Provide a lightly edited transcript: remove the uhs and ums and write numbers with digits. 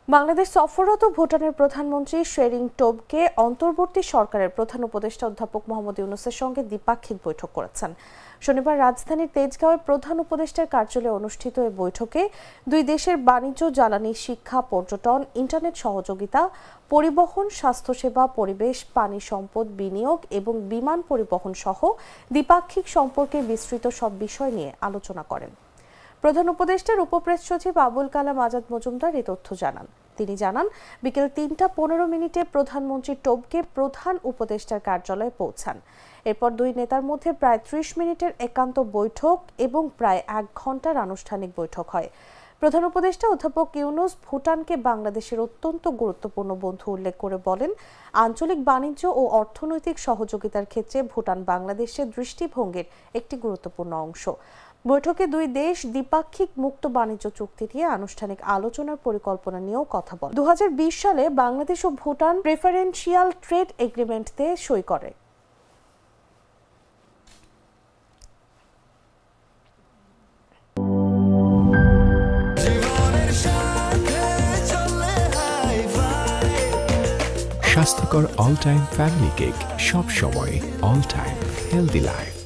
বাংলাদেশ সফররত ভুটানের প্রধানমন্ত্রী শেরিং টোবগে অন্তর্বর্তী সরকারের প্রধান উপদেষ্টা অধ্যাপক মোহাম্মদ ইউনূসের সঙ্গে দ্বিপাক্ষিক বৈঠক করেছেন। শনিবার রাজধানীর তেজগাঁওয়ে প্রধান উপদেষ্টার কার্যালয়ে অনুষ্ঠিত এই বৈঠকে দুই দেশের বাণিজ্য, জ্বালানি, শিক্ষা, পর্যটন, ইন্টারনেট সহযোগিতা, পরিবহন, স্বাস্থ্যসেবা, পরিবেশ, পানি সম্পদ, বিনিয়োগ এবং বিমান পরিবহন সহ দ্বিপাক্ষিক সম্পর্কের বিস্তৃত সব বিষয় নিয়ে আলোচনা করেন। প্রধান উপদেষ্টার উপপ্রেস সচিব আবুল কালাম আজাদ মজুমদার এই তথ্য জানান। তিনি জানান, বিকেল ৩টা ১৫ প্রধানমন্ত্রী টোবগে প্রধান উপদেষ্টার কার্যালয়ে পৌঁছান। এরপর দুই নেতার মধ্যে প্রায় ৩০ মিনিটের একান্ত বৈঠক এবং প্রায় ১ ঘণ্টার আনুষ্ঠানিক বৈঠক হয়। প্রধান উপদেষ্টা অধ্যাপক ইউনূস ভুটানকে বাংলাদেশের অত্যন্ত গুরুত্বপূর্ণ বন্ধু উল্লেখ করে বলেন, আঞ্চলিক বাণিজ্য ও অর্থনৈতিক সহযোগিতার ক্ষেত্রে ভুটান বাংলাদেশের দৃষ্টিভঙ্গির একটি গুরুত্বপূর্ণ অংশ। বৈঠকে দুই দেশ দ্বিপাক্ষিক মুক্ত বাণিজ্য চুক্তি নিয়ে আনুষ্ঠানিক আলোচনার পরিকল্পনা নিয়েও কথা বলে। ২০২০ সালে বাংলাদেশ ও ভুটান প্রেফারেন্সিয়াল ট্রেড এগ্রিমেন্টে সই করে। স্বাস্থ্যকর অল টাইম ফ্যামিলি কেক, সব সময় অল টাইম হেলদি লাইফ।